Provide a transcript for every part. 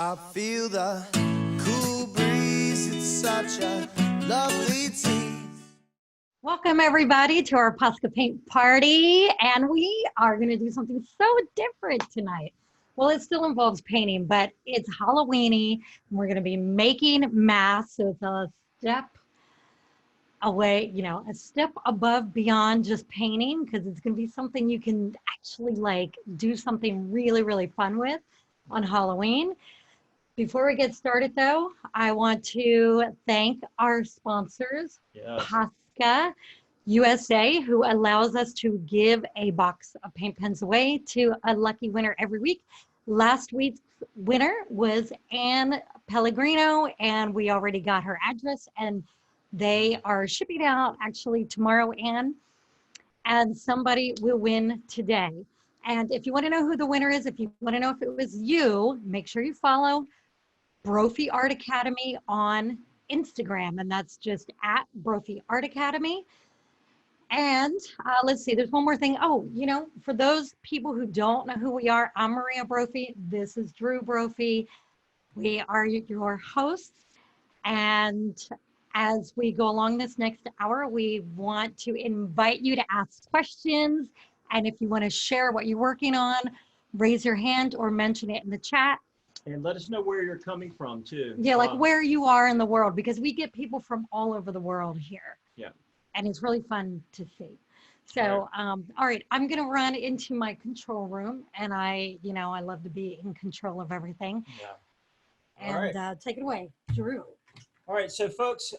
I feel the cool breeze, it's such a lovely tease. Welcome everybody to our Posca paint party, and we are going to do something so different tonight. Well, it still involves painting, but it's Halloweeny, and we're going to be making masks, so it's a step away, a step above beyond just painting, because it's going to be something you can actually do something really, really fun with on Halloween. Before we get started, though, I want to thank our sponsors, Posca USA, who allows us to give a box of paint pens away to a lucky winner every week. Last week's winner was Ann Pellegrino, and we already got her address, and they are shipping out actually tomorrow, Ann, and somebody will win today. And if you want to know who the winner is, if you want to know if it was you, make sure you follow Brophy Art Academy on Instagram, and that's just at Brophy Art Academy. And let's see, there's one more thing. Oh, for those people who don't know who we are, I'm Maria Brophy. This is Drew Brophy. We are your hosts. And as we go along this next hour, we want to invite you to ask questions. And if you want to share what you're working on, raise your hand or mention it in the chat. And let us know where you're coming from too. Yeah, like where you are in the world, because we get people from all over the world here. Yeah. And it's really fun to see. So, all right, I'm going to run into my control room, and I love to be in control of everything. Yeah. And take it away, Drew. All right, so folks,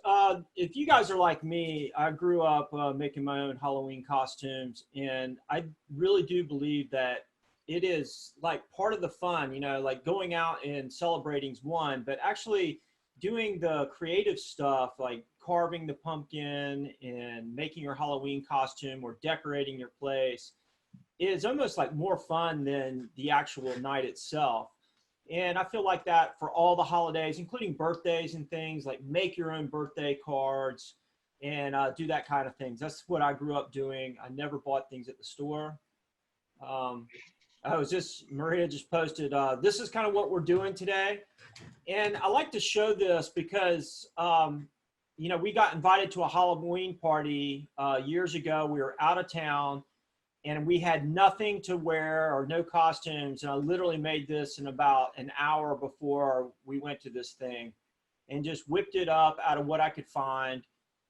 if you guys are like me, I grew up making my own Halloween costumes, and I really do believe that it is like part of the fun, like going out and celebrating's one, but actually doing the creative stuff, like carving the pumpkin and making your Halloween costume or decorating your place, is almost like more fun than the actual night itself. And I feel like that for all the holidays, including birthdays and things, like make your own birthday cards and do that kind of things. That's what I grew up doing. I never bought things at the store. Maria just posted, this is kind of what we're doing today. And I like to show this because, we got invited to a Halloween party years ago. We were out of town and we had nothing to wear or no costumes. And I literally made this in about an hour before we went to this thing and just whipped it up out of what I could find.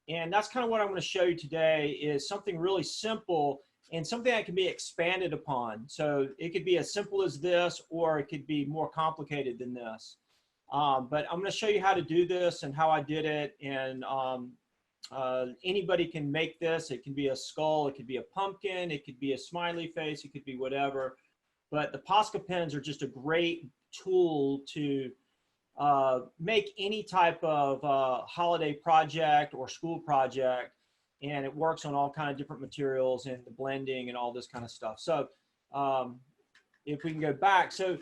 And that's kind of what I'm going to show you today, is something really simple and something that can be expanded upon. So it could be as simple as this, or it could be more complicated than this. But I'm going to show you how to do this and how I did it. And anybody can make this. It can be a skull, it could be a pumpkin, it could be a smiley face, it could be whatever. But the Posca pens are just a great tool to make any type of holiday project or school project. And it works on all kind of different materials and the blending and all this kind of stuff. So if we can go back, so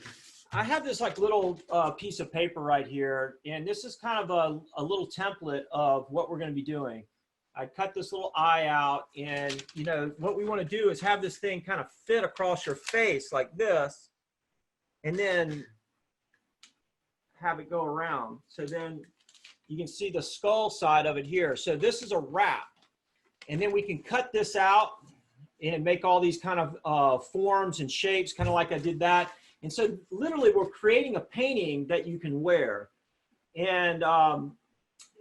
I have this like little piece of paper right here, and this is kind of a little template of what we're going to be doing. I cut this little eye out, and what we want to do is have this thing kind of fit across your face like this, and then have it go around. So then you can see the skull side of it here. So this is a wrap. And then we can cut this out and make all these kind of forms and shapes, kind of like I did that. And so literally we're creating a painting that you can wear. And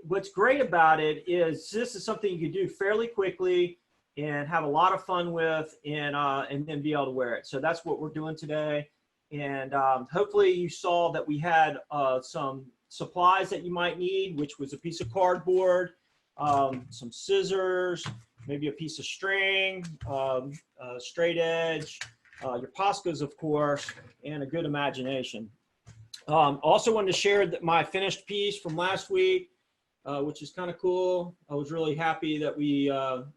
what's great about it is this is something you can do fairly quickly and have a lot of fun with, and then be able to wear it. So that's what we're doing today. And hopefully you saw that we had some supplies that you might need, which was a piece of cardboard, some scissors, maybe a piece of string, straight edge, your Poscas, of course, and a good imagination. Also wanted to share my finished piece from last week, which is kind of cool. I was really happy that we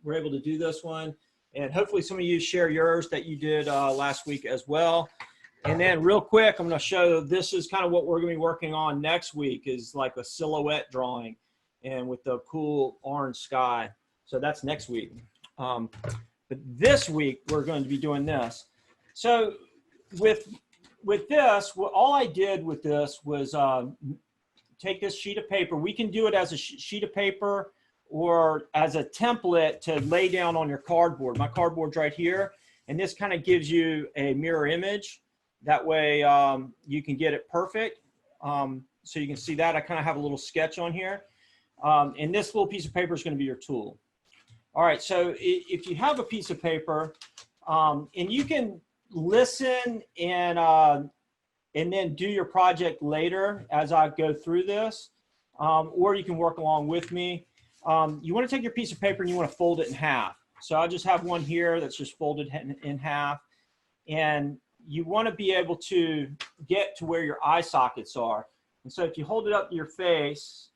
were able to do this one. And hopefully some of you share yours that you did last week as well. And then real quick, I'm going to show, this is kind of what we're going to be working on next week, is like a silhouette drawing and with the cool orange sky. So that's next week. But this week, we're going to be doing this. So with with this, all I did with this was take this sheet of paper. We can do it as a sheet of paper or as a template to lay down on your cardboard. My cardboard's right here, and this kind of gives you a mirror image. That way you can get it perfect. So you can see that. I kind of have a little sketch on here. And this little piece of paper is going to be your tool. All right, so if you have a piece of paper, and you can listen and then do your project later as I go through this, or you can work along with me. You want to take your piece of paper and you want to fold it in half. So I just have one here that's just folded in half. And you want to be able to get to where your eye sockets are. And so if you hold it up to your face,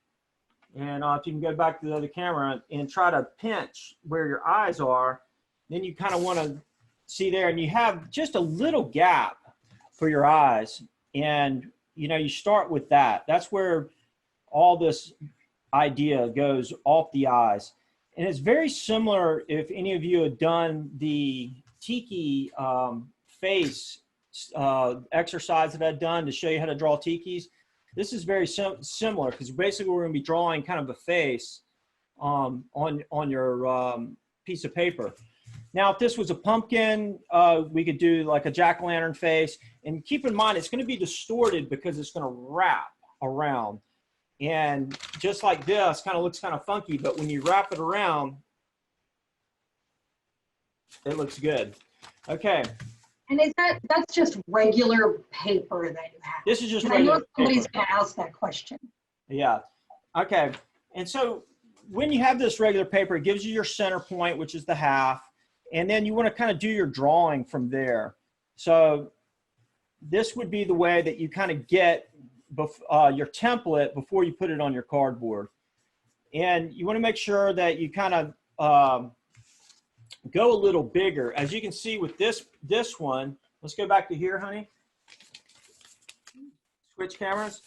and if you can go back to the other camera and try to pinch where your eyes are, then you kind of want to see there, and you have just a little gap for your eyes. And, you know, you start with that. That's where all this idea goes, off the eyes. And it's very similar, if any of you had done the tiki face exercise that I've done to show you how to draw tikis. This is very similar, because basically we're going to be drawing kind of a face on your piece of paper. Now, if this was a pumpkin, we could do like a jack-o'-lantern face. And keep in mind, it's going to be distorted because it's going to wrap around. And just like this, kind of looks kind of funky, but when you wrap it around, it looks good. Okay. And that's just regular paper that you have? This is just regular regular somebody's paper. going to ask that question. Yeah. Okay. And so when you have this regular paper, it gives you your center point, which is the half. And then you want to kind of do your drawing from there. So this would be the way that you kind of get your template before you put it on your cardboard. And you want to make sure that you kind of go a little bigger. As you can see with this one, let's go back to here, honey. Switch cameras.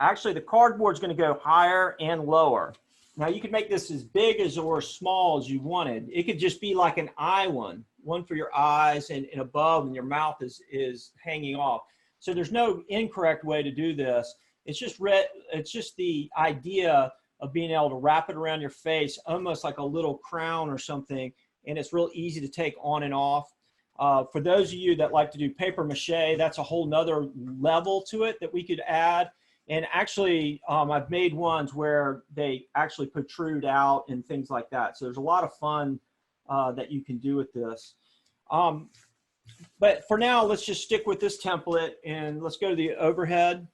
Actually, the cardboard is going to go higher and lower. Now you can make this as big as or as small as you wanted. It could just be like an eye one for your eyes and above, and your mouth is hanging off. So there's no incorrect way to do this. It's just the idea of being able to wrap it around your face, almost like a little crown or something, and it's real easy to take on and off. For those of you that like to do paper mache, that's a whole nother level to it that we could add. And actually, I've made ones where they actually protrude out and things like that. So there's a lot of fun that you can do with this. But for now, let's just stick with this template and let's go to the overhead.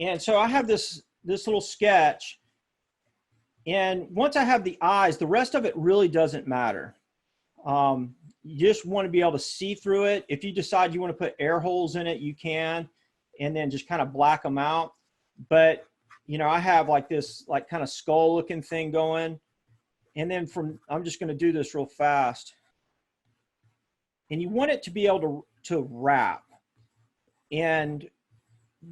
And so I have this little sketch. And once I have the eyes, the rest of it really doesn't matter. You just want to be able to see through it. If you decide you want to put air holes in it, you can, and then just kind of black them out. But, you know, I have like this, like kind of skull looking thing going. And then I'm just going to do this real fast. And you want it to be able to wrap. And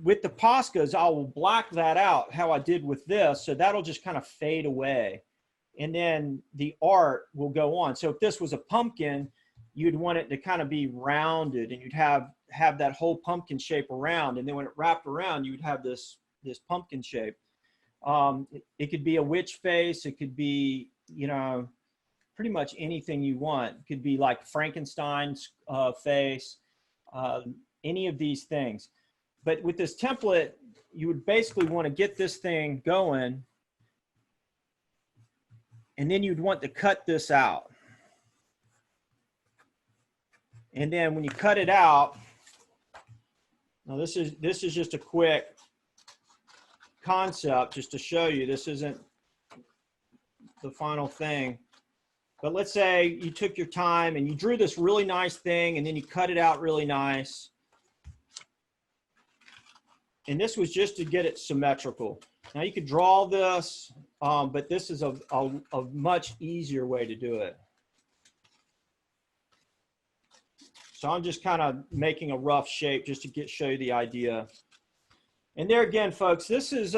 with the Poscas, I will black that out how I did with this. So that'll just kind of fade away. And then the art will go on. So if this was a pumpkin, you'd want it to kind of be rounded, and you'd have that whole pumpkin shape around. And then when it wrapped around, you'd have this pumpkin shape. It could be a witch face. It could be, you know, pretty much anything you want. It could be like Frankenstein's face, any of these things. But with this template, you would basically want to get this thing going, and then you'd want to cut this out. And then when you cut it out, now this is just a quick concept just to show you. This isn't the final thing. But let's say you took your time and you drew this really nice thing, and then you cut it out really nice. And this was just to get it symmetrical. Now you could draw this, but this is a much easier way to do it. So I'm just kind of making a rough shape just to show you the idea. And there again, folks, this is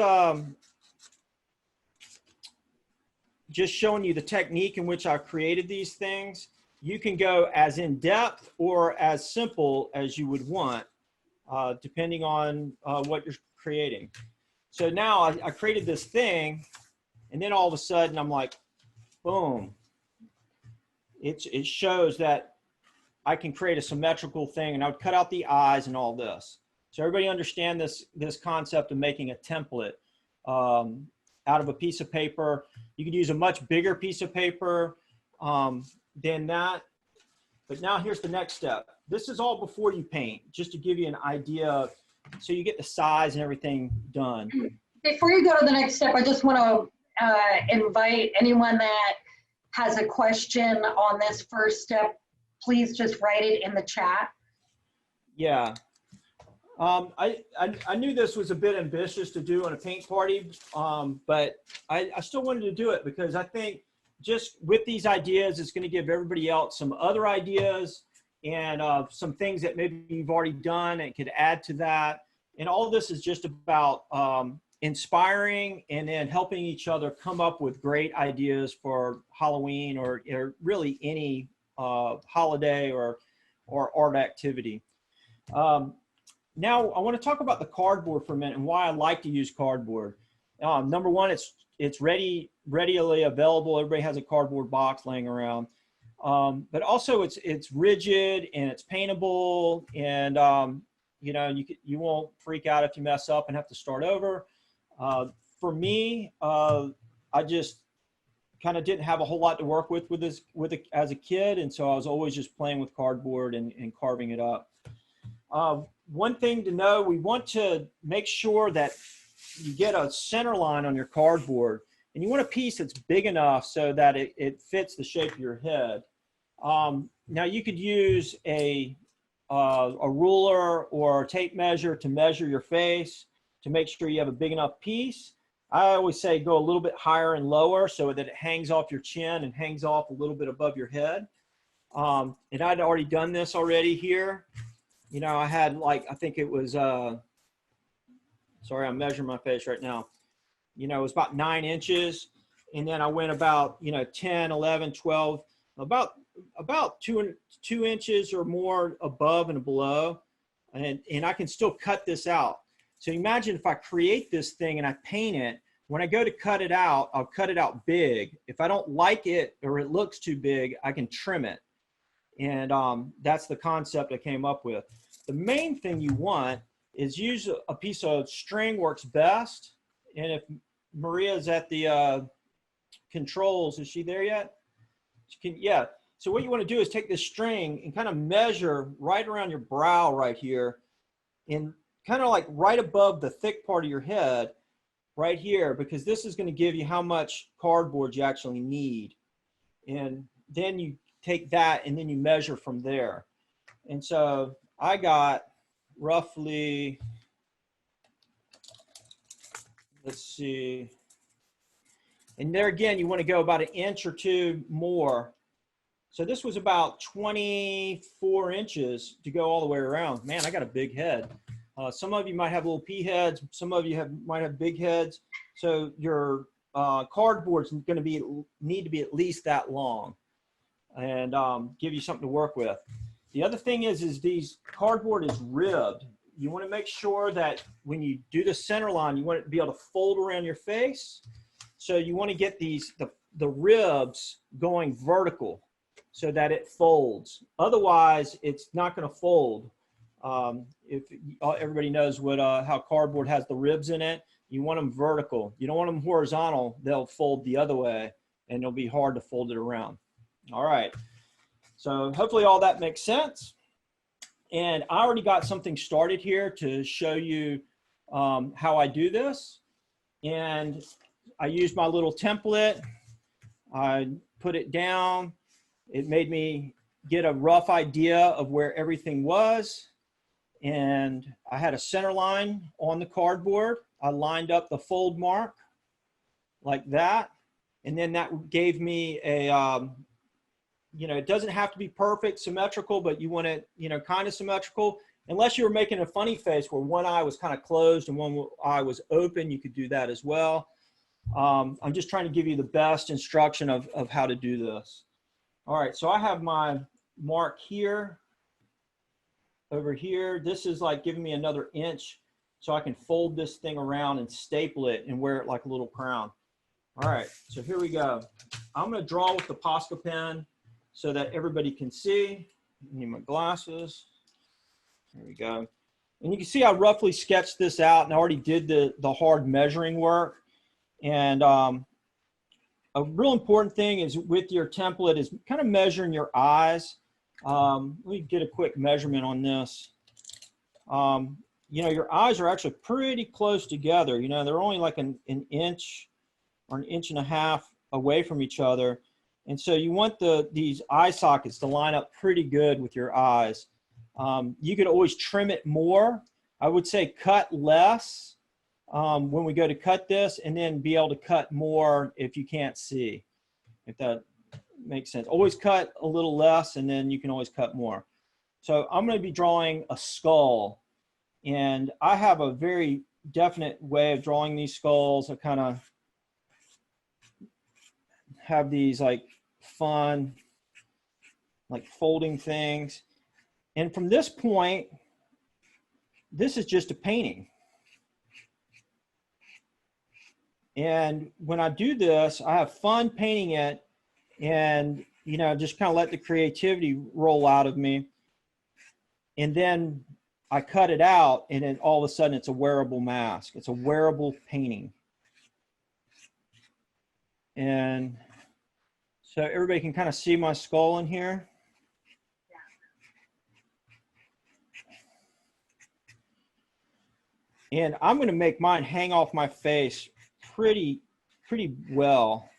just showing you the technique in which I've created these things. you can go as in depth or as simple as you would want, depending on what you're creating. So now I created this thing, and then all of a sudden I'm like, boom. It shows that I can create a symmetrical thing, and I would cut out the eyes and all this. So everybody understand this concept of making a template out of a piece of paper. You could use a much bigger piece of paper than that. But now here's the next step. This is all before you paint, just to give you an idea, so you get the size and everything done. Before you go to the next step, I just want to invite anyone that has a question on this first step, please just write it in the chat. Yeah. I knew this was a bit ambitious to do on a paint party, but I still wanted to do it because I think just with these ideas, it's going to give everybody else some other ideas and some things that maybe you've already done and could add to that. And all of this is just about inspiring and then helping each other come up with great ideas for Halloween or really any holiday or art activity. Now I want to talk about the cardboard for a minute and why I like to use cardboard. Number one, it's readily available. Everybody has a cardboard box laying around. But also it's rigid and it's paintable, and you know, you won't freak out if you mess up and have to start over. For me, I just kind of didn't have a whole lot to work with as a kid, and so I was always just playing with cardboard and carving it up. One thing to know, we want to make sure that you get a center line on your cardboard, and you want a piece that's big enough so that it fits the shape of your head. Now you could use a ruler or a tape measure to measure your face to make sure you have a big enough piece. I always say go a little bit higher and lower so that it hangs off your chin and hangs off a little bit above your head. And I'd already done this already here. You know, I had like, I think it was, sorry, I'm measuring my face right now. You know, it was about 9 inches. And then I went about, you know, 10, 11, 12, about two inches or more above and below. And I can still cut this out. So imagine if I create this thing and I paint it, when I go to cut it out, I'll cut it out big. If I don't like it or it looks too big, I can trim it. And that's the concept I came up with. The main thing you want is use a piece of string works best. And if Maria's at the controls, is she there yet? Yeah. So what you want to do is take this string and kind of measure right around your brow right here, and kind of like right above the thick part of your head right here, because this is going to give you how much cardboard you actually need. And then you take that and then you measure from there. And so I got roughly, let's see, and there again, you want to go about 1 inch or 2 more. So this was about 24 inches to go all the way around. Man, I got a big head. Some of you might have little pea heads. Some of you might have big heads. So your cardboard's going to need to be at least that long, and give you something to work with. The other thing is these cardboard is ribbed. You want to make sure that when you do the center line, you want it to be able to fold around your face. So you want to get the ribs going vertical so that it folds. Otherwise, it's not going to fold. If everybody knows what how cardboard has the ribs in it, you want them vertical. You don't want them horizontal. They'll fold the other way, and it'll be hard to fold it around. All right. So hopefully all that makes sense. And I already got something started here to show you how I do this. And I used my little template. I put it down. It made me get a rough idea of where everything was. And I had a center line on the cardboard. I lined up the fold mark like that. And then that gave me a, you know, it doesn't have to be perfect, symmetrical, but you want it, you know, kind of symmetrical. Unless you were making a funny face where one eye was kind of closed and one eye was open, you could do that as well. I'm just trying to give you the best instruction of how to do this. All right, so I have my mark here, over here. This is like giving me another inch so I can fold this thing around and staple it and wear it like a little crown. All right, so here we go. I'm gonna draw with the Posca pen so that everybody can see. I need my glasses. There we go. And you can see I roughly sketched this out and I already did the hard measuring work. And a real important thing is with your template is kind of measuring your eyes. Let me get a quick measurement on this. You know, your eyes are actually pretty close together. You know, they're only like an inch or an inch and a half away from each other. And so you want these eye sockets to line up pretty good with your eyes. You could always trim it more. I would say cut less when we go to cut this, and then be able to cut more if you can't see, if that makes sense. Always cut a little less, and then you can always cut more. So I'm going to be drawing a skull, and I have a very definite way of drawing these skulls. I kind of have these like fun, like folding things. And from this point, this is just a painting. And when I do this, I have fun painting it and, you know, just kind of let the creativity roll out of me. And then I cut it out, and then all of a sudden it's a wearable mask. It's a wearable painting. And so everybody can kind of see my skull in here. And I'm going to make mine hang off my face pretty well.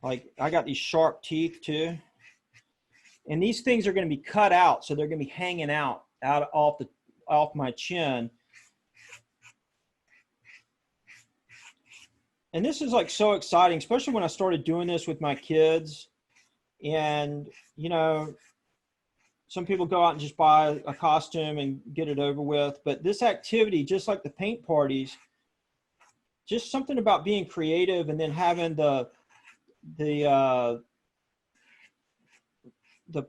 Like I got these sharp teeth too. And these things are going to be cut out, so they're going to be hanging out off my chin. And this is like so exciting, especially when I started doing this with my kids. And, you know, some people go out and just buy a costume and get it over with. But this activity, just like the paint parties, just something about being creative and then having the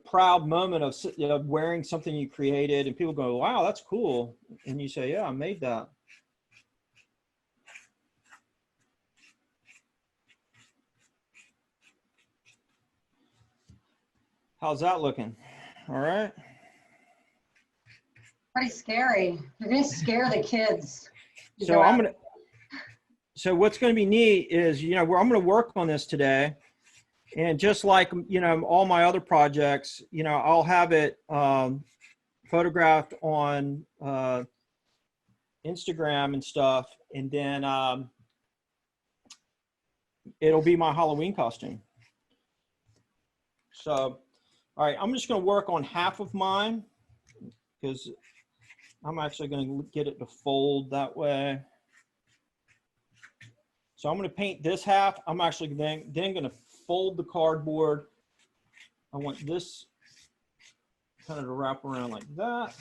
proud moment of wearing something you created, and people go, wow, that's cool. And you say, yeah, I made that. How's that looking? All right. Pretty scary. You're going to scare the kids. So what's going to be neat is, you know, I'm going to work on this today. And just like, you know, all my other projects, you know, I'll have it photographed on Instagram and stuff. And then it'll be my Halloween costume. So, all right, I'm just going to work on half of mine because I'm actually going to get it to fold that way. So I'm going to paint this half. I'm actually then going to fold the cardboard. I want this kind of to wrap around like that.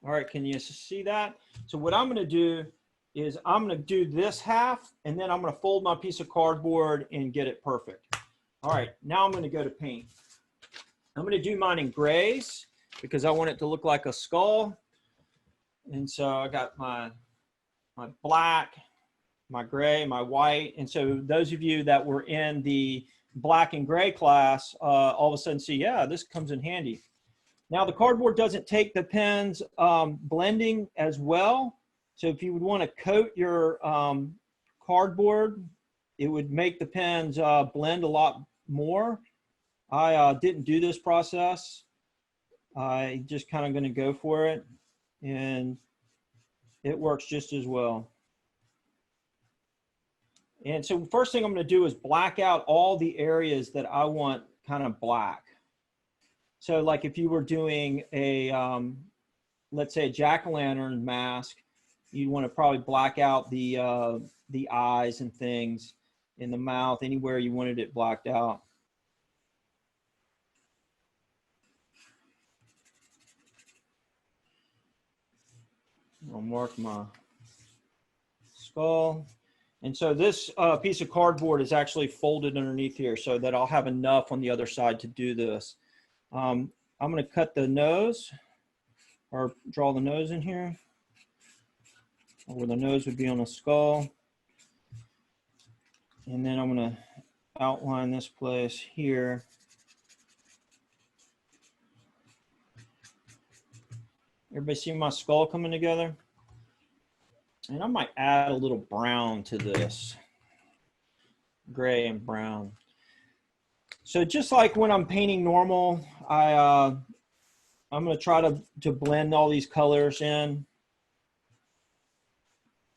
All right, can you see that? So what I'm going to do is I'm going to do this half, and then I'm going to fold my piece of cardboard and get it perfect. All right, now I'm going to go to paint. I'm going to do mine in grays because I want it to look like a skull. And so I got my black, my gray, my white. And so those of you that were in the black and gray class, all of a sudden see, yeah, this comes in handy. Now the cardboard doesn't take the pen's blending as well. So if you would want to coat your cardboard, it would make the pens blend a lot more. I didn't do this process. I just kind of going to go for it, and it works just as well. And so first thing I'm going to do is black out all the areas that I want kind of black. So like if you were doing a, let's say a Jack-O-Lantern mask, you'd want to probably black out the eyes and things in the mouth, anywhere you wanted it blacked out. I'll mark my skull. And so this piece of cardboard is actually folded underneath here so that I'll have enough on the other side to do this. I'm going to cut the nose, or draw the nose in here, where the nose would be on the skull. And then I'm going to outline this place here. Everybody see my skull coming together? And I might add a little brown to this, gray and brown. So just like when I'm painting normal, I'm going to try to blend all these colors in.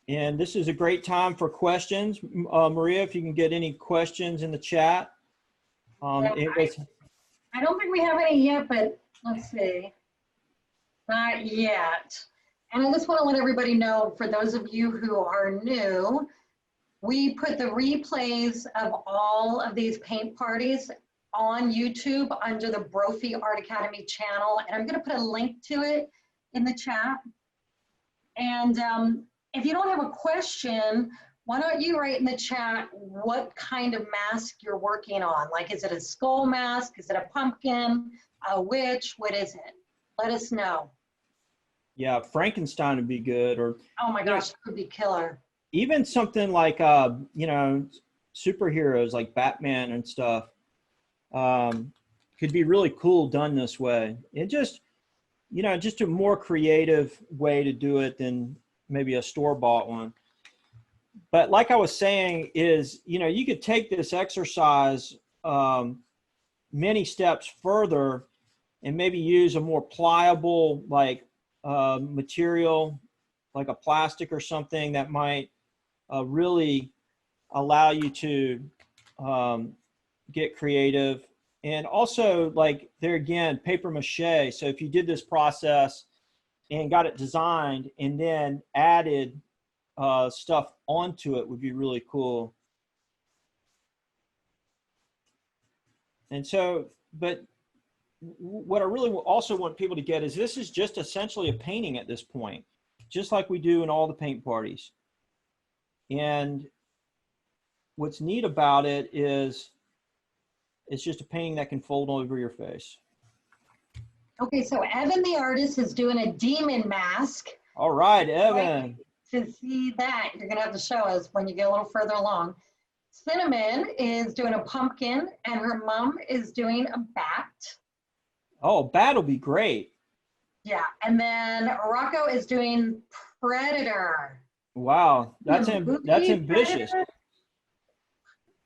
And this is a great time for questions. Maria, if you can get any questions in the chat. I don't think we have any yet, but let's see. Not yet. And I just want to let everybody know, for those of you who are new, we put the replays of all of these paint parties on YouTube under the Brophy Art Academy channel. And I'm going to put a link to it in the chat. And if you don't have a question, why don't you write in the chat what kind of mask you're working on? Like, is it a skull mask? Is it a pumpkin? A witch? What is it? Let us know. Yeah, Frankenstein would be good. Or oh my gosh, it could be killer. Even something like, you know, superheroes like Batman and stuff could be really cool done this way. It just, you know, just a more creative way to do it than maybe a store-bought one. But like I was saying is, you know, you could take this exercise many steps further and maybe use a more pliable, like, material, like a plastic or something that might really allow you to get creative. And also, like, there again, paper mache. So if you did this process and got it designed and then added stuff onto it, would be really cool. And so, but what I really also want people to get is this is just essentially a painting at this point, just like we do in all the paint parties. And what's neat about it is it's just a painting that can fold over your face. Okay, so Evan the artist is doing a demon mask. All right, Evan. To see that, you're gonna have to show us when you get a little further along. Cinnamon is doing a pumpkin, and her mom is doing a bat. Oh, bat will be great. Yeah, and then Rocco is doing Predator. Wow, that's ambitious. Predator.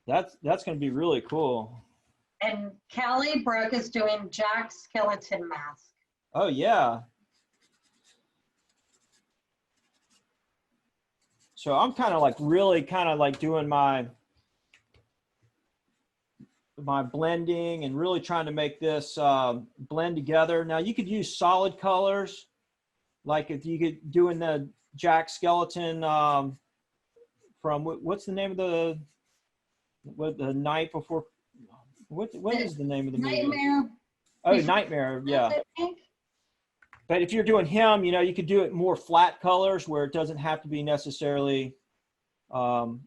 That's going to be really cool. And Callie Brooke is doing Jack's skeleton mask. Oh yeah. So I'm kind of like really kind of like doing my blending and really trying to make this blend together. Now you could use solid colors, like if you could doing the Jack skeleton from what's the name of the night before, what is the name of the movie? Nightmare. Oh, Nightmare, yeah. But if you're doing him, you know, you could do it more flat colors where it doesn't have to be necessarily all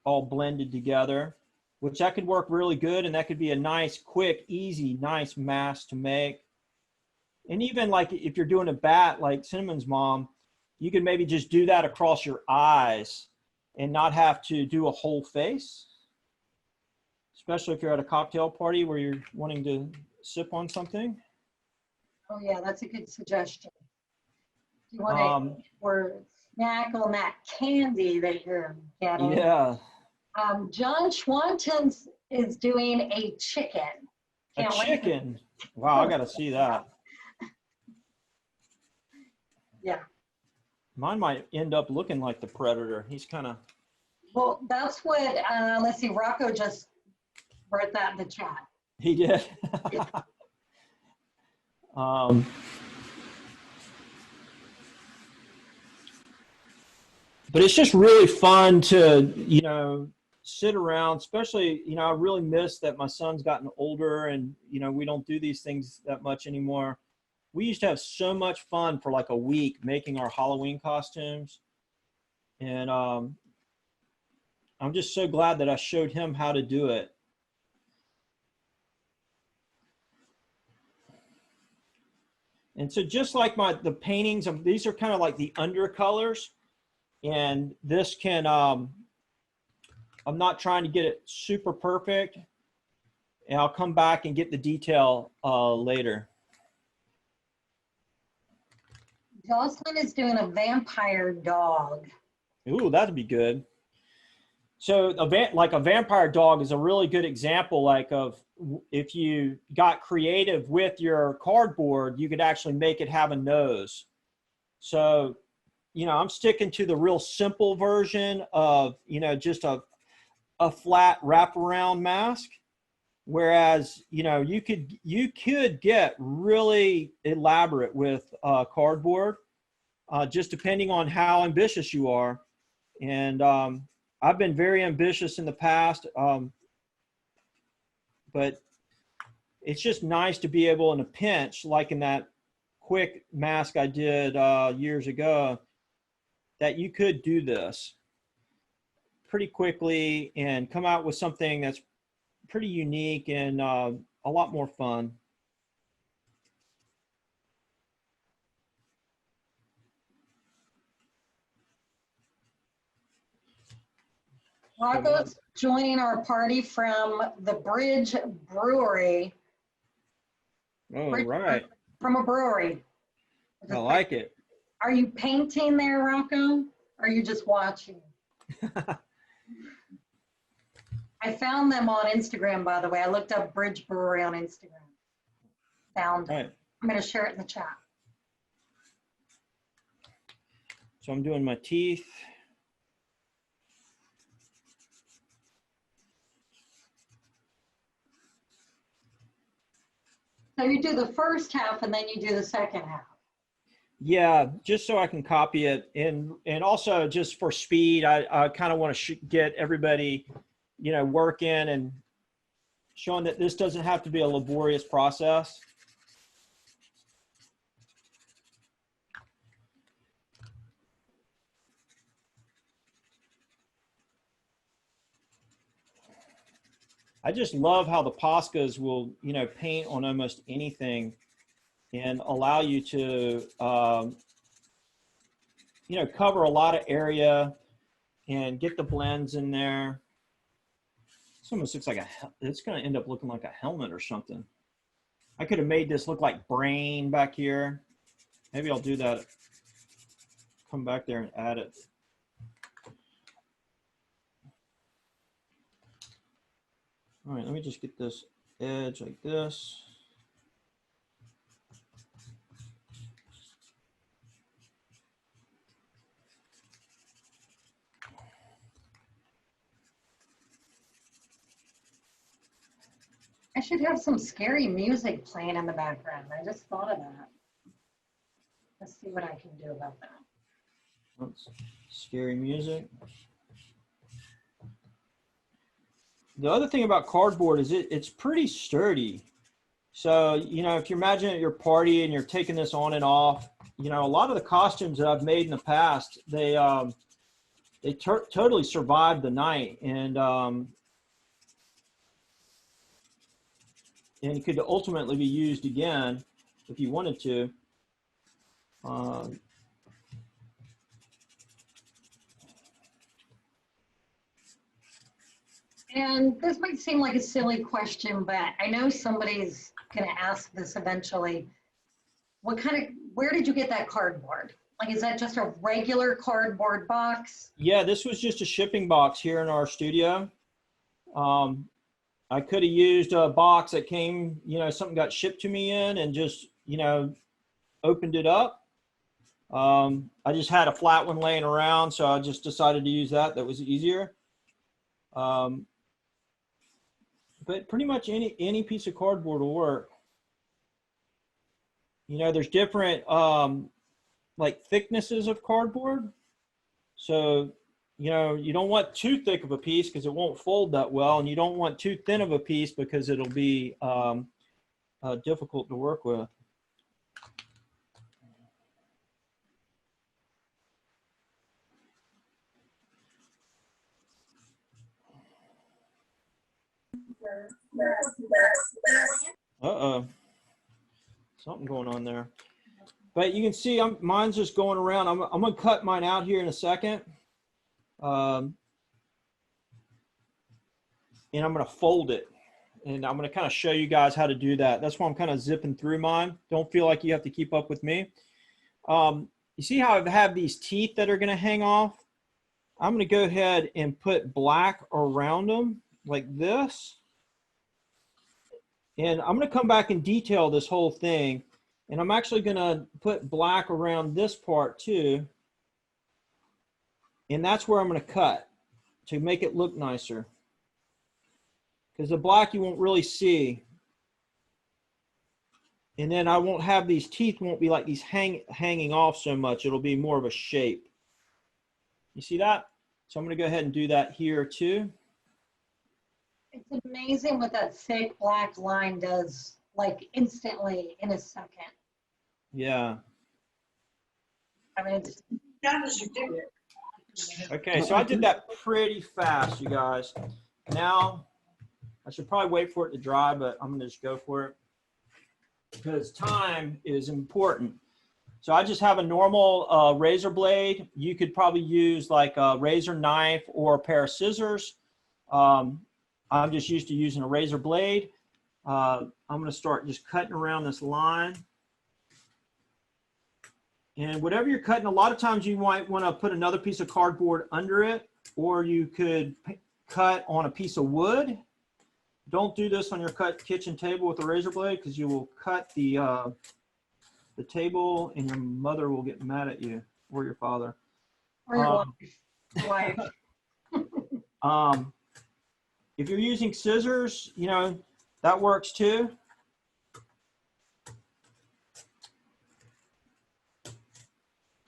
blended together, which that could work really good. And that could be a nice, quick, easy, nice mask to make. And even like if you're doing a bat like Cinnamon's mom, you could maybe just do that across your eyes and not have to do a whole face, especially if you're at a cocktail party where you're wanting to sip on something. Oh yeah, that's a good suggestion. You want to or snack on that candy that you're getting. Yeah. John Schwanton is doing a chicken. A chicken. Wow, I got to see that. Yeah. Mine might end up looking like the Predator. He's kind of. Well, that's what, let's see, Rocco just wrote that in the chat. He did. But it's just really fun to, you know, sit around, especially, you know, I really miss that my son's gotten older and, you know, we don't do these things that much anymore. We used to have so much fun for like a week making our Halloween costumes. And I'm just so glad that I showed him how to do it. And so just like the paintings, these are kind of like the undercolors. And this can, I'm not trying to get it super perfect. And I'll come back and get the detail later. Jocelyn is doing a vampire dog. Ooh, that'd be good. So like a vampire dog is a really good example, like of if you got creative with your cardboard, you could actually make it have a nose. So, you know, I'm sticking to the real simple version of, you know, just a flat wraparound mask. Whereas, you know, you could get really elaborate with cardboard, just depending on how ambitious you are. And I've been very ambitious in the past, but it's just nice to be able in a pinch, like in that quick mask I did years ago, that you could do this pretty quickly and come out with something that's pretty unique and a lot more fun. Rocco's joining our party from the Bridge Brewery. Oh, right. From a brewery. I like it. Are you painting there, Rocco? Or are you just watching? I found them on Instagram, by the way. I looked up Bridge Brewery on Instagram. Found it. Right. I'm going to share it in the chat. So I'm doing my teeth. So you do the first half and then you do the second half. Yeah, just so I can copy it, and also just for speed, I kind of want to get everybody, you know, working and showing that this doesn't have to be a laborious process. I just love how the Poscas will, you know, paint on almost anything and allow you to, you know, cover a lot of area and get the blends in there. This almost looks like it's going to end up looking like a helmet or something. I could have made this look like brain back here. Maybe I'll do that. Come back there and add it. All right, let me just get this edge like this. I should have some scary music playing in the background. I just thought of that. Let's see what I can do about that. That's scary music. The other thing about cardboard is it's pretty sturdy. So, you know, if you imagine at your party and you're taking this on and off, you know, a lot of the costumes that I've made in the past, they totally survived the night, and it could ultimately be used again if you wanted to. And this might seem like a silly question, but I know somebody's going to ask this eventually. Where did you get that cardboard? Like, is that just a regular cardboard box? Yeah, this was just a shipping box here in our studio. I could have used a box that came, you know, something got shipped to me in and just, you know, opened it up. I just had a flat one laying around, so I just decided to use that. That was easier. But pretty much any piece of cardboard will work. You know, there's different like thicknesses of cardboard. So, you know, you don't want too thick of a piece because it won't fold that well, and you don't want too thin of a piece because it'll be difficult to work with. Something going on there. But you can see mine's just going around. I'm going to cut mine out here in a second. And I'm going to fold it. And I'm going to kind of show you guys how to do that. That's why I'm kind of zipping through mine. Don't feel like you have to keep up with me. You see how I have these teeth that are going to hang off? I'm going to go ahead and put black around them like this. And I'm going to come back and detail this whole thing. And I'm actually going to put black around this part too. And that's where I'm going to cut to make it look nicer. Because the black you won't really see. And then I won't have these teeth, won't be like these hanging off so much. It'll be more of a shape. You see that? So I'm going to go ahead and do that here too. It's amazing what that thick black line does, like instantly in a second. Yeah. I mean, it's that was ridiculous. Okay, so I did that pretty fast, you guys. Now, I should probably wait for it to dry, but I'm going to just go for it because time is important. So I just have a normal razor blade. You could probably use like a razor knife or a pair of scissors. I'm just used to using a razor blade. I'm going to start just cutting around this line. And whatever you're cutting, a lot of times you might want to put another piece of cardboard under it, or you could cut on a piece of wood. Don't do this on your kitchen table with a razor blade because you will cut the table and your mother will get mad at you, or your father. Or your wife. If you're using scissors, you know, that works too.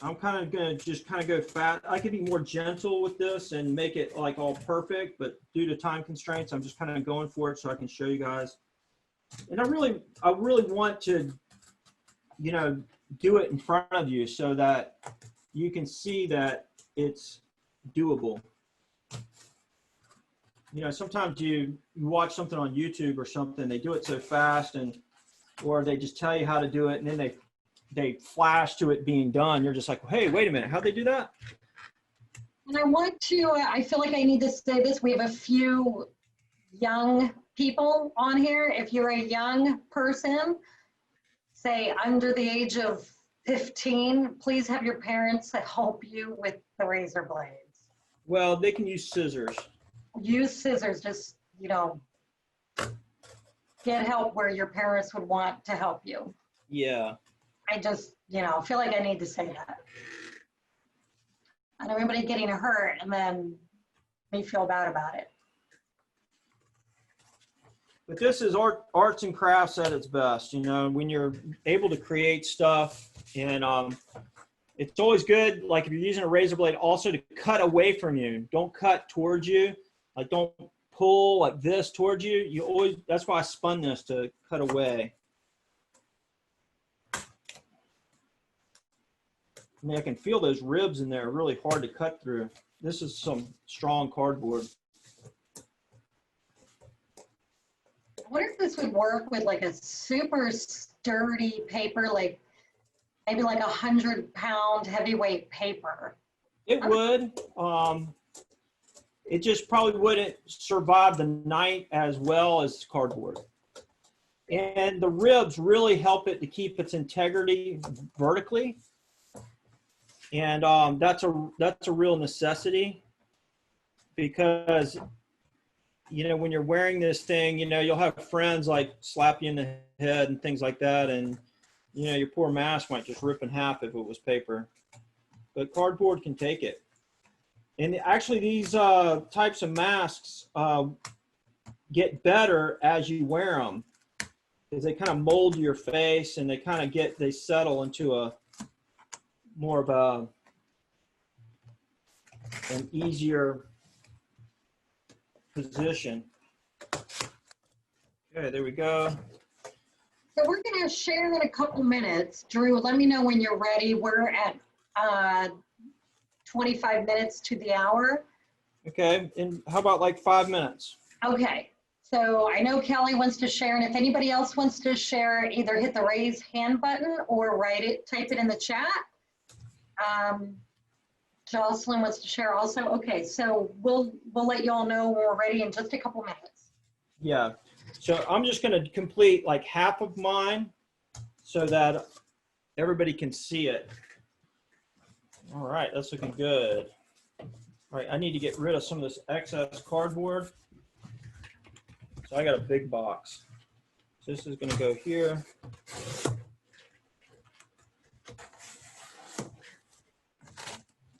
I'm kind of going to just kind of go fast. I could be more gentle with this and make it like all perfect, but due to time constraints, I'm just kind of going for it so I can show you guys. And I really want to, you know, do it in front of you so that you can see that it's doable. You know, sometimes you watch something on YouTube or something, they do it so fast, and or they just tell you how to do it, and then they flash to it being done. You're just like, hey, wait a minute, how'd they do that? And I want to, I feel like I need to say this. We have a few young people on here. If you're a young person, say under the age of 15, please have your parents help you with the razor blades. Well, they can use scissors. Use scissors, just, you know, get help where your parents would want to help you. Yeah. I just, you know, feel like I need to say that. I don't want everybody getting hurt and then me feel bad about it. But this is arts and crafts at its best, you know, when you're able to create stuff. And it's always good, like if you're using a razor blade, also to cut away from you. Don't cut towards you. Like don't pull like this towards you. You always, that's why I spun this, to cut away. I mean, I can feel those ribs in there, really hard to cut through. This is some strong cardboard. I wonder if this would work with like a super sturdy paper, like maybe like 100-pound heavyweight paper. It would. It just probably wouldn't survive the night as well as cardboard. And the ribs really help it to keep its integrity vertically. And that's a real necessity, because, you know, when you're wearing this thing, you know, you'll have friends like slap you in the head and things like that. And, you know, your poor mask might just rip in half if it was paper. But cardboard can take it. And actually these types of masks get better as you wear them, because they kind of mold your face and they kind of they settle into a more of an easier position. Okay, there we go. So we're going to share in a couple minutes. Drew, let me know when you're ready. We're at 25 minutes to the hour. Okay, and how about like 5 minutes? Okay, So I know Kelly wants to share, and if anybody else wants to share, either hit the raise hand button or type it in the chat. Jocelyn wants to share also. Okay, so we'll let you all know when we're ready in just a couple minutes. Yeah. So I'm just going to complete like half of mine so that everybody can see it. All right, that's looking good. All right, I need to get rid of some of this excess cardboard. So I got a big box. So this is going to go here.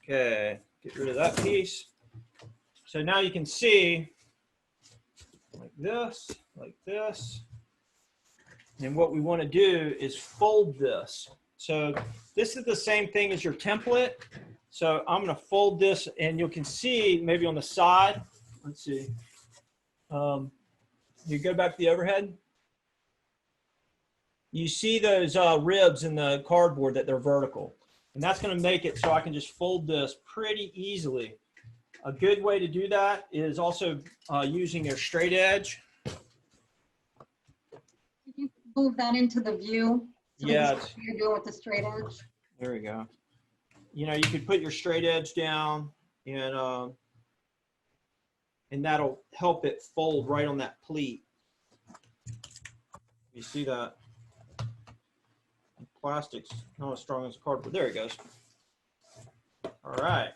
Okay, get rid of that piece. So now you can see like this, like this. And what we want to do is fold this. So this is the same thing as your template. So I'm going to fold this, and you can see maybe on the side. Let's see. You go back to the overhead. You see those ribs in the cardboard that they're vertical. And that's going to make it so I can just fold this pretty easily. A good way to do that is also using your straight edge. Can you move that into the view? So Yeah. what you're doing with the straight edge. There we go. You know, you could put your straight edge down, and that'll help it fold right on that pleat. You see that? Plastic's not as strong as cardboard. There it goes. All right,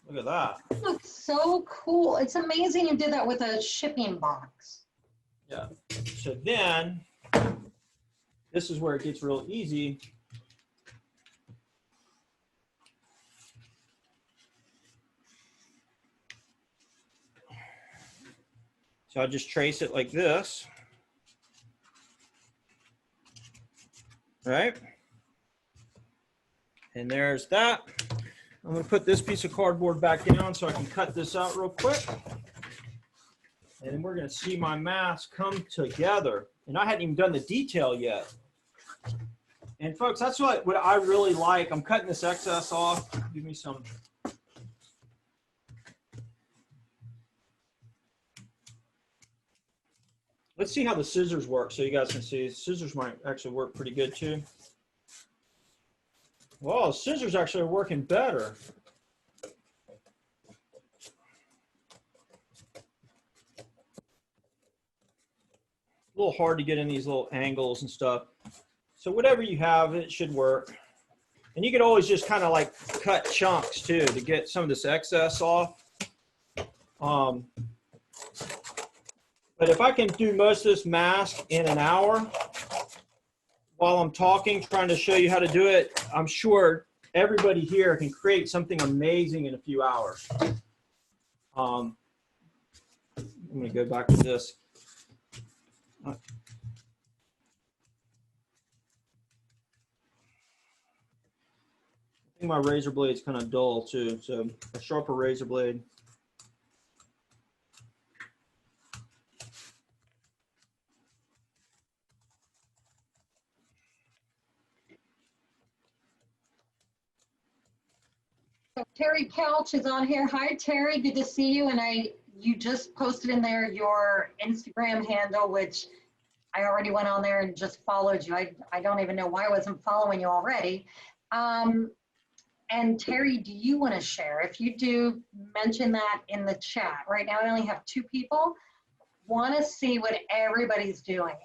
look at that. That looks so cool. It's amazing you did that with a shipping box. Yeah. So then, this is where it gets real easy. So I just trace it like this. Right? And there's that. I'm going to put this piece of cardboard back down so I can cut this out real quick. And then we're going to see my mask come together. And I hadn't even done the detail yet. And folks, that's what I really like. I'm cutting this excess off. Give me some. Let's see how the scissors work so you guys can see. Scissors might actually work pretty good too. Well, scissors actually are working better. A little hard to get in these little angles and stuff. So whatever you have, it should work. And you could always just kind of like cut chunks too to get some of this excess off. But if I can do most of this mask in an hour while I'm talking, trying to show you how to do it, I'm sure everybody here can create something amazing in a few hours. I'm going to go back to this. I think my razor blade's kind of dull too, so a sharper razor blade. So Terry Couch is on here. Hi, Terry. Good to see you. And you just posted in there your Instagram handle, which I already went on there and just followed you. I don't even know why I wasn't following you already. And Terry, do you want to share? If you do, mention that in the chat. Right now, I only have 2 people. Want to see what everybody's doing.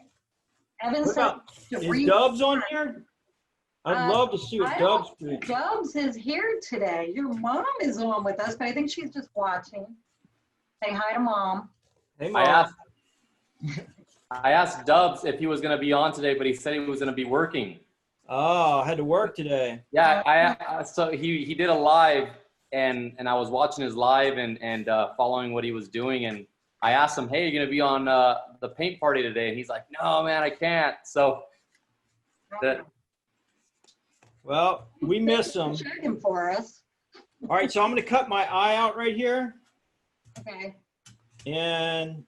Evan said, is Dubs on here? I'd love to see what Dubs doing. Dubs is here today. Your mom is on with us, but I think she's just watching. Say hi to Mom. Hey, Mom. I asked Dubs if he was going to be on today, but he said he was going to be working. Oh, I had to work today. Yeah, so he did a live, and I was watching his live and following what he was doing, and I asked him, hey, you're going to be on the paint party today? And he's like, no, man, I can't. So that. Well, we miss him. Checking for us. All right, so I'm going to cut my eye out right here. Okay. And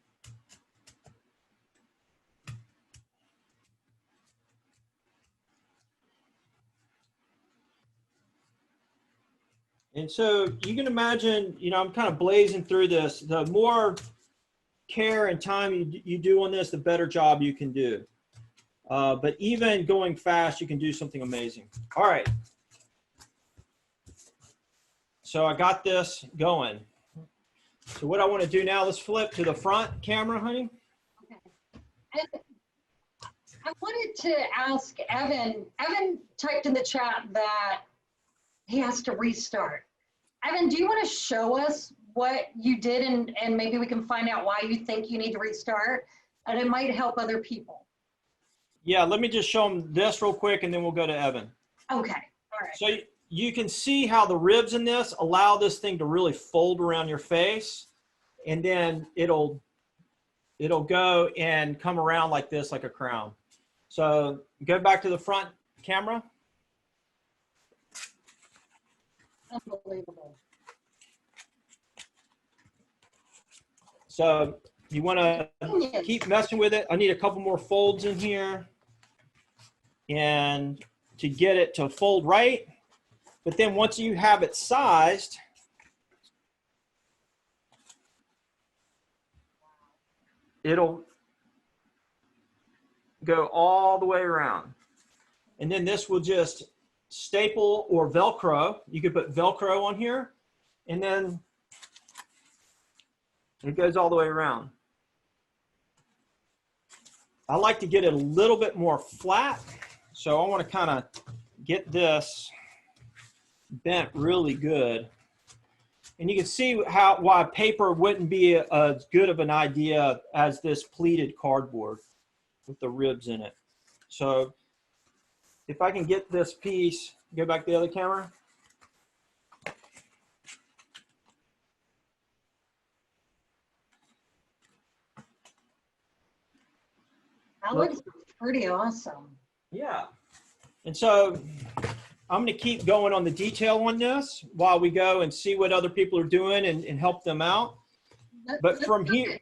so you can imagine, you know, I'm kind of blazing through this. The more care and time you do on this, the better job you can do. But even going fast, you can do something amazing. All right. So I got this going. So what I want to do now, let's flip to the front camera, honey. Okay. And I wanted to ask Evan. Evan typed in the chat that he has to restart. Evan, do you want to show us what you did and maybe we can find out why you think you need to restart? And it might help other people. Yeah, let me just show them this real quick and then we'll go to Evan. Okay, all right. So you can see how the ribs in this allow this thing to really fold around your face, and then it'll go and come around like this, like a crown. So go back to the front camera. Unbelievable. So you want to keep messing with it. I need a couple more folds in here and to get it to fold right. But then once you have it sized, it'll go all the way around. And then this will just staple or Velcro. You could put Velcro on here, and then it goes all the way around. I like to get it a little bit more flat. So I want to kind of get this bent really good. And you can see why paper wouldn't be as good of an idea as this pleated cardboard with the ribs in it. So if I can get this piece, go back to the other camera. That looks pretty awesome. Yeah. And so I'm going to keep going on the detail on this while we go and see what other people are doing and help them out. But from here,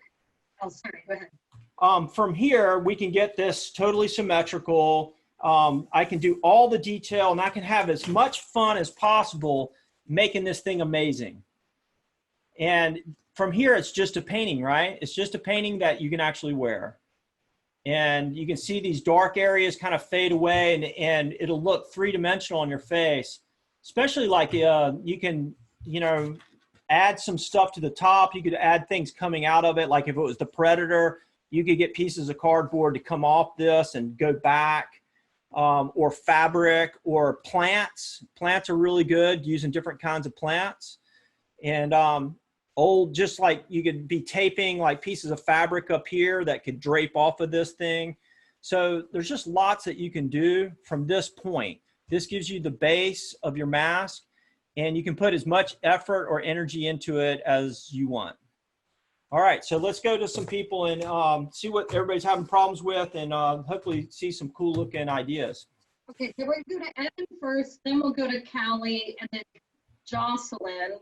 oh, sorry, go ahead. From here, we can get this totally symmetrical. I can do all the detail and I can have as much fun as possible making this thing amazing. And from here, it's just a painting, right? It's just a painting that you can actually wear. And you can see these dark areas kind of fade away and it'll look three-dimensional on your face, especially like you can, add some stuff to the top. You could add things coming out of it. Like if it was the Predator, you could get pieces of cardboard to come off this and go back, or fabric or plants. Plants are really good using different kinds of plants. And just like you could be taping like pieces of fabric up here that could drape off of this thing. So there's just lots that you can do from this point. This gives you the base of your mask and you can put as much effort or energy into it as you want. All right, so let's go to some people and see what everybody's having problems with and hopefully see some cool looking ideas. Okay, so we're going to Evan first, then we'll go to Callie and then Jocelyn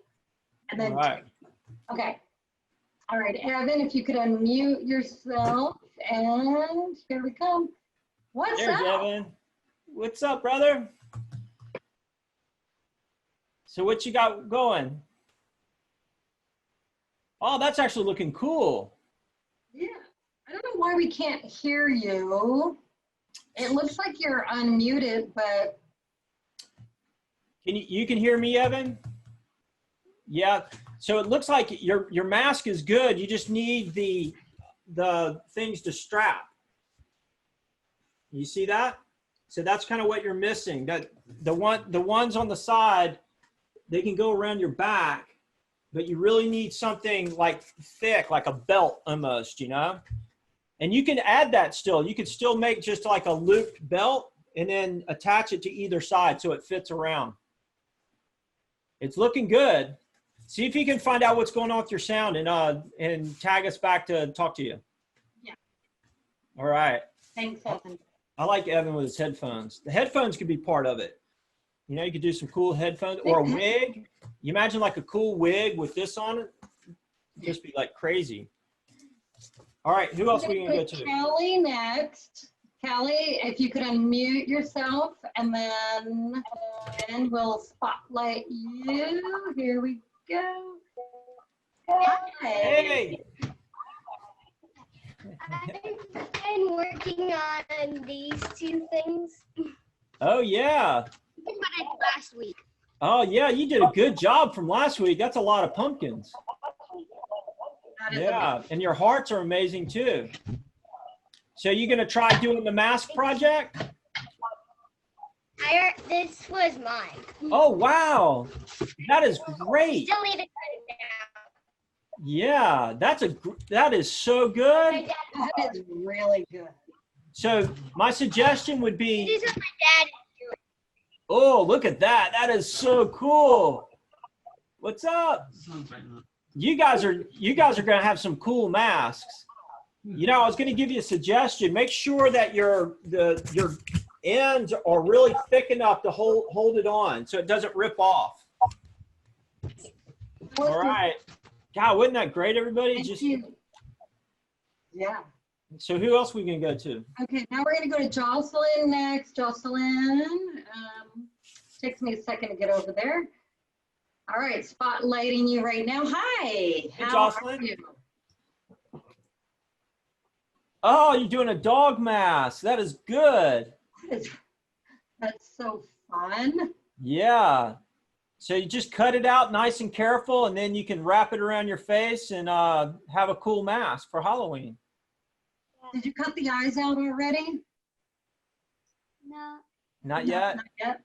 and then All right. Okay. All right, Evan, if you could unmute yourself, and here we come. What's There's up? Evan. What's up, brother? So what you got going? Oh, that's actually looking cool. Yeah. I don't know why we can't hear you. It looks like you're unmuted, but You can hear me, Evan? Yeah. So it looks like your mask is good. You just need the things to strap. You see that? So that's kind of what you're missing. That the ones on the side, they can go around your back, but you really need something like thick, like a belt almost, And you can add that still. You could still make just like a looped belt and then attach it to either side so it fits around. It's looking good. See if you can find out what's going on with your sound and tag us back to talk to you. Yeah. All right. Thanks, Evan. I like Evan with his headphones. The headphones could be part of it. You could do some cool headphones or a wig. You imagine like a cool wig with this on it. It'd just be like crazy. All right. Who else are we going to go to? Callie next. Callie, if you could unmute yourself and then we'll spotlight you. Here we go. Hi. Hey. I've been working on these two things. Oh, yeah. But last week. Oh, yeah, you did a good job from last week. That's a lot of pumpkins. That is Yeah, and your hearts are amazing too. So you gonna try doing the mask project? This was mine. Oh, wow. That is great. Still need to cut it down. Yeah, that is so My good. dad, That is really good. So my suggestion would this be, is what my dad is doing. oh, look at that. That is so cool. What's up? You guys are gonna have some cool masks. You know, I was gonna give you a suggestion. Make sure that your ends are really thick enough to hold it on so it doesn't rip off. All right. God, wasn't that great, everybody? Thank Just you. Yeah. so who else we gonna go to? Okay, now we're gonna go to Jocelyn next. Jocelyn, takes me a second to get over there. All right, spotlighting you right now. Hi. Hey, How Jocelyn. are you? Oh, you're doing a dog mask. That is good. That's so fun. Yeah. So you just cut it out nice and careful, and then you can wrap it around your face and have a cool mask for Halloween. Did you cut the eyes out already? No. Not No, yet? Not yet.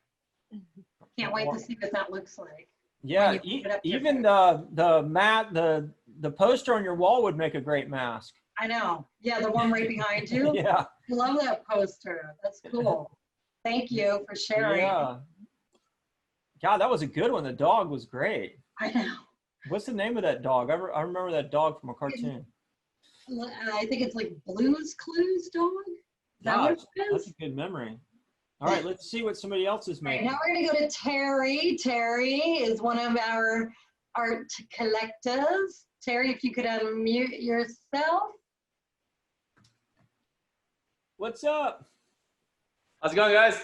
Can't wait to see what that looks like. Yeah, When you put it up there. even the poster on your wall would make a great mask. I know. Yeah, the one right behind you. Yeah. I love that poster. That's cool. Thank you for sharing. Yeah. God, that was a good one. The dog was great. I know. What's the name of that dog? I remember that dog from a cartoon. I think it's like Blue's Clues dog. Is that what Gosh, it that's is? a good memory. All right, let's see what somebody else is All right, making. now we're gonna go to Terry. Terry is one of our art collectives. Terry, if you could unmute yourself. What's up? How's it going, guys?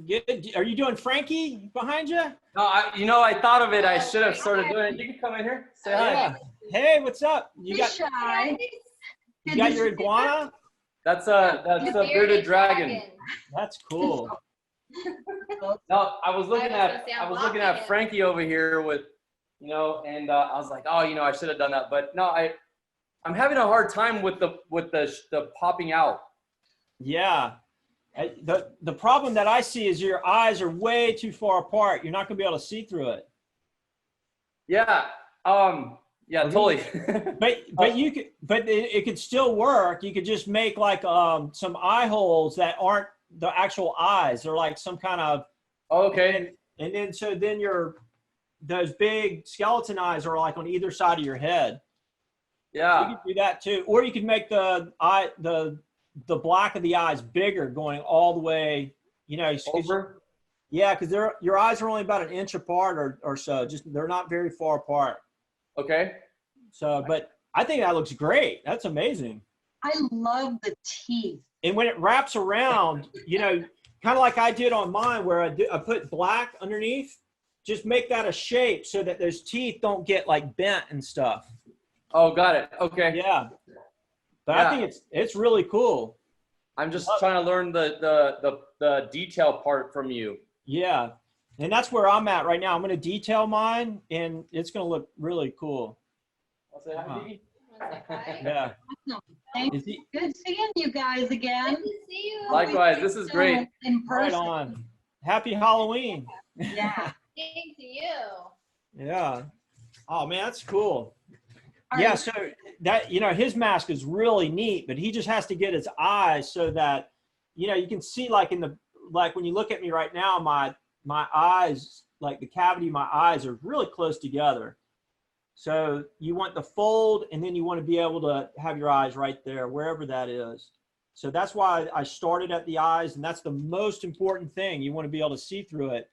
Good. Are you doing Frankie behind you? No, I thought of it. I should have started doing it. You can come in here. Say hi. Yeah. Hey, what's up? You Be got shy. you got your iguana? That's a bearded dragon. That's cool. No, I was looking I was at gonna say, I'm looking blocking at it. Frankie over here with, and I was like, oh, I should have done that. But no, I'm having a hard time with the popping out. Yeah. The problem that I see is your eyes are way too far apart. You're not going to be able to see through it. Yeah. Yeah, totally. But you could, but it could still work. You could just make like some eye holes that aren't the actual eyes. They're like some kind of Okay. and then so then those big skeleton eyes are like on either side of your head. So you Yeah. could do that too, or you could make the black of the eyes bigger, going all the way. Over. Yeah, because your eyes are only about an inch apart or so. Just they're not very far apart. Okay. So, but I think that looks great. That's amazing. I love the teeth. And when it wraps around, kind of like I did on mine, where I put black underneath, just make that a shape so that those teeth don't get like bent and stuff. Oh, got it. Okay. Yeah. But Yeah. I think it's really cool. I'm just trying to learn the detail part from you. Yeah. And that's where I'm at right now. I'm going to detail mine, and it's going to look really cool. I'll say hi, Dee. Yeah. Awesome. Thank Is you. he, Good seeing you guys again. Good to see you. Likewise, this is great. In right person. on. Happy Halloween. Yeah. Same to you. Yeah. Oh, man, that's cool. All Yeah, right. so that, his mask is really neat, but he just has to get his eyes so that, you can see like when you look at me right now, my eyes, like the cavity of my eyes are really close together. So you want the fold, and then you want to be able to have your eyes right there, wherever that is. So that's why I started at the eyes, and that's the most important thing. You want to be able to see through it.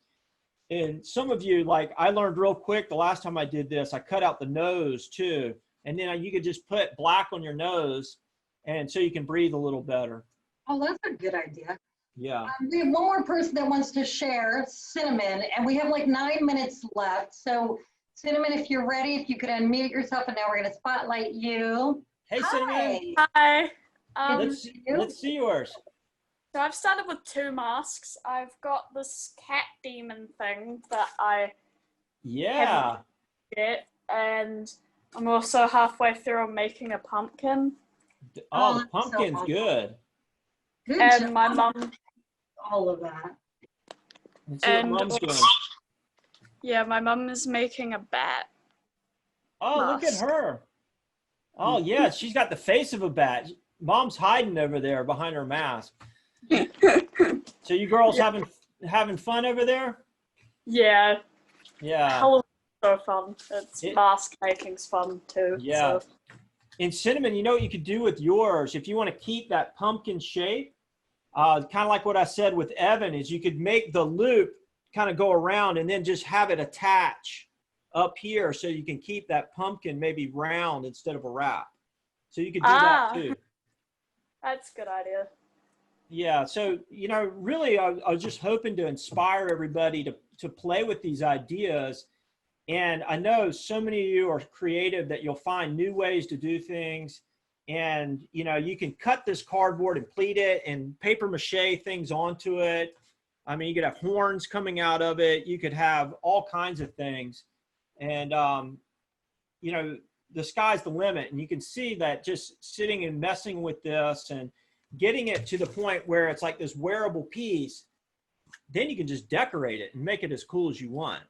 And some of you, like I learned real quick the last time I did this, I cut out the nose too. And then you could just put black on your nose, and so you can breathe a little better. Oh, that's a good idea. Yeah. We have one more person that wants to share, Cinnamon, and we have like 9 minutes left. So Cinnamon, if you're ready, if you could unmute yourself, and now we're going to spotlight you. Hey, Cinnamon. Hi. Hi. Let's see yours. So I've started with 2 masks. I've got this cat demon thing that I Yeah. get, and I'm also halfway through making a pumpkin. Oh, the that's so pumpkin's awesome. good. Good And job. my mum, All of that. Let's see what And Mom's doing. yeah, my mum is making a bat. Oh, look at mask. her. Oh, yeah, she's got the face of a bat. Mom's hiding over there behind her mask. So you girls having fun over there? Yeah, Yeah. Halloween's so fun. It's It- mask making's fun too. Yeah. So. And Cinnamon, you know what you could do with yours if you want to keep that pumpkin shape, kind of like what I said with Evan, is you could make the loop kind of go around and then just have it attach up here so you can keep that pumpkin maybe round instead of a wrap. So you could do that too. That's a good idea. Yeah, so, you know, really, I was just hoping to inspire everybody to play with these ideas. And I know so many of you are creative that you'll find new ways to do things. And, you know, you can cut this cardboard and pleat it and paper mache things onto it. I mean, you could have horns coming out of it. You could have all kinds of things. And, you know, the sky's the limit. And you can see that just sitting and messing with this and getting it to the point where it's like this wearable piece, then you can just decorate it and make it as cool as you want.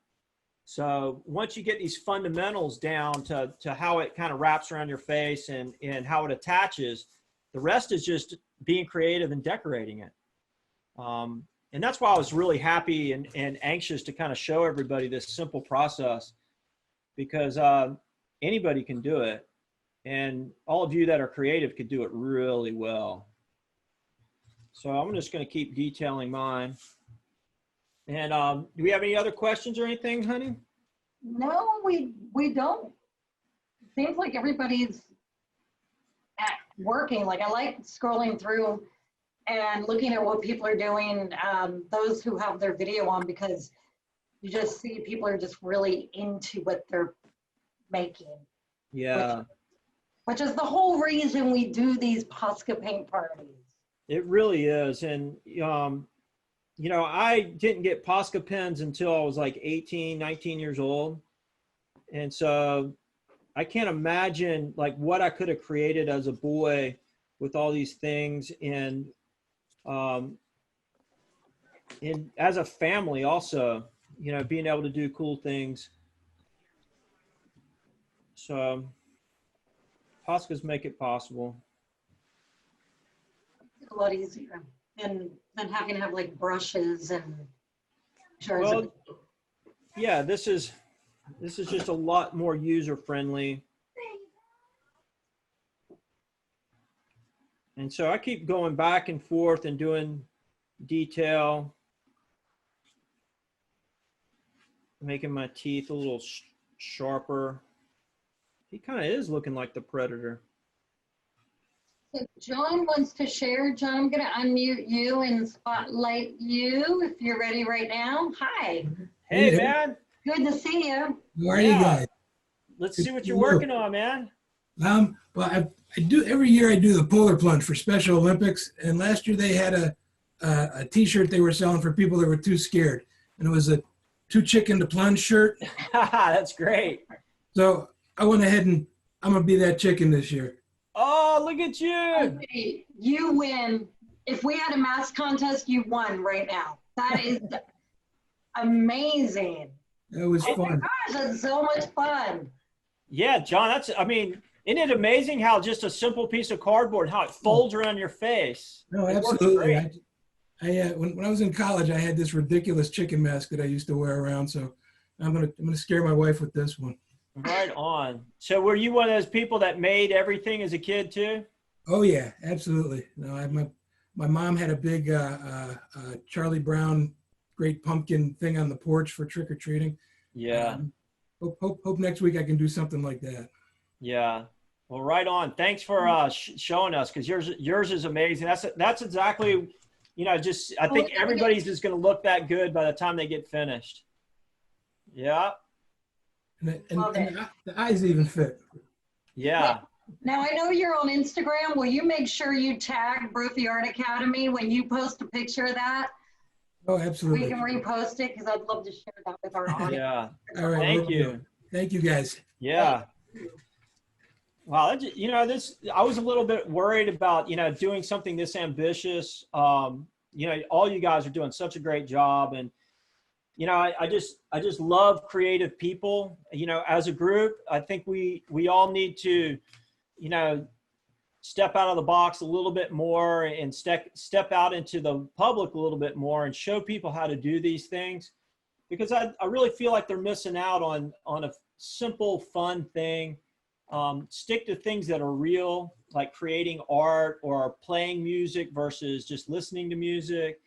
So once you get these fundamentals down to how it kind of wraps around your face and how it attaches, the rest is just being creative and decorating it. And that's why I was really happy and anxious to kind of show everybody this simple process, because anybody can do it. And all of you that are creative could do it really well. So I'm just going to keep detailing mine. And do we have any other questions or anything, honey? No, we don't. Seems like everybody's working. Like, I like scrolling through and looking at what people are doing, those who have their video on, because you just see people are just really into what they're making. Yeah. Which is the whole reason we do these Posca paint parties. It really is. And, you know, I didn't get Posca pens until I was like 18, 19 years old. And so I can't imagine like what I could have created as a boy with all these things. And as a family also, you know, being able to do cool things. So Poscas make it possible. It's a lot easier than having to have like brushes and jars. Well, yeah, this is just a lot more user friendly. And so I keep going back and forth and doing detail, making my teeth a little sharper. He kind of is looking like the Predator. So John wants to share. John, I'm going to unmute you and spotlight you if you're ready right now. Hi. Hey, man. Good to see you. How are you guys? Let's see what you're working on, man. Well, I do every year. I do the polar plunge for Special Olympics, and last year they had a T-shirt they were selling for people that were too scared, and it was a "Too Chicken to Plunge" shirt. That's great. So I went ahead and I'm gonna be that chicken this year. Oh, look at you. Okay, you win. If we had a mask contest, you won right now. That is amazing. That was Oh my fun. gosh, that's so much fun. Yeah, John, I mean, isn't it amazing how just a simple piece of cardboard, how it folds around your face? No, It works absolutely. great. When I was in college, I had this ridiculous chicken mask that I used to wear around. So I'm gonna scare my wife with this one. Right on. So were you one of those people that made everything as a kid too? Oh yeah, absolutely. No, my mom had a big Charlie Brown great pumpkin thing on the porch for trick or treating. Yeah. Hope next week I can do something like that. Yeah. Well, right on. Thanks for showing us, because yours is amazing. That's exactly, you know, just I think everybody's just going to look that good by the time they get finished. Yeah. And the eyes even fit. Yeah. Now, I know you're on Instagram. Will you make sure you tag Brophy Art Academy when you post a picture of that? Oh, We absolutely. can repost it because I'd love to share that with our audience. Yeah. All right. Thank will you. do. Thank you, guys. Yeah. Wow. You know, I was a little bit worried about, you know, doing something this ambitious. You know, all you guys are doing such a great job. And, you know, I just love creative people, you know, as a group. I think we all need to, you know, step out of the box a little bit more and step out into the public a little bit more and show people how to do these things, because I really feel like they're missing out on a simple, fun thing. Stick to things that are real, like creating art or playing music versus just listening to music.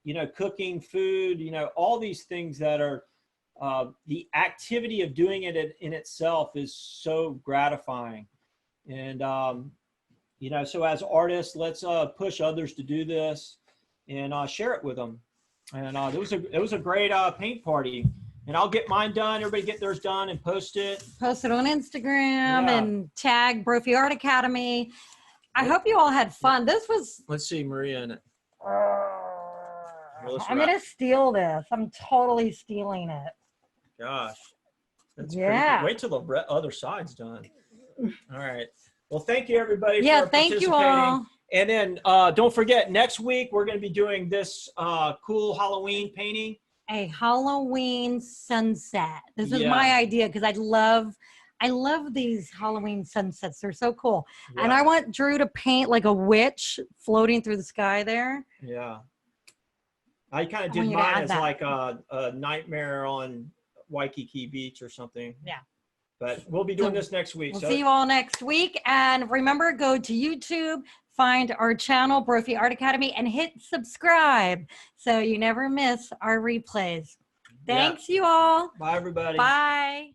You know, cooking food, you know, all these things that are, the activity of doing it in itself is so gratifying. And, you know, so as artists, let's push others to do this and share it with them. And it was a great paint party. And I'll get mine done. Everybody get theirs done and post it. Post it on Instagram Yeah. and tag Brophy Art Academy. I hope you all had fun. This was. Let's see, Maria in it. I'm going to steal this. I'm totally stealing it. Gosh, that's Yeah. creepy. Wait till the other side's done. All right. Well, thank you, everybody. Yeah, for thank you participating. all. And then don't forget, next week we're going to be doing this cool Halloween painting. A Halloween sunset. This is Yeah. my idea because I love these Halloween sunsets. They're so cool. And Yeah. I want Drew to paint like a witch floating through the sky there. Yeah. I kind of I did want you to mine add as that. like a nightmare on Waikiki Beach or something. Yeah. But we'll be doing So this next week. We'll So see you all next week. And remember, go to YouTube, find our channel, Brophy Art Academy, and hit subscribe so you never miss our replays. Yeah. Thanks, you all. bye, everybody. Bye.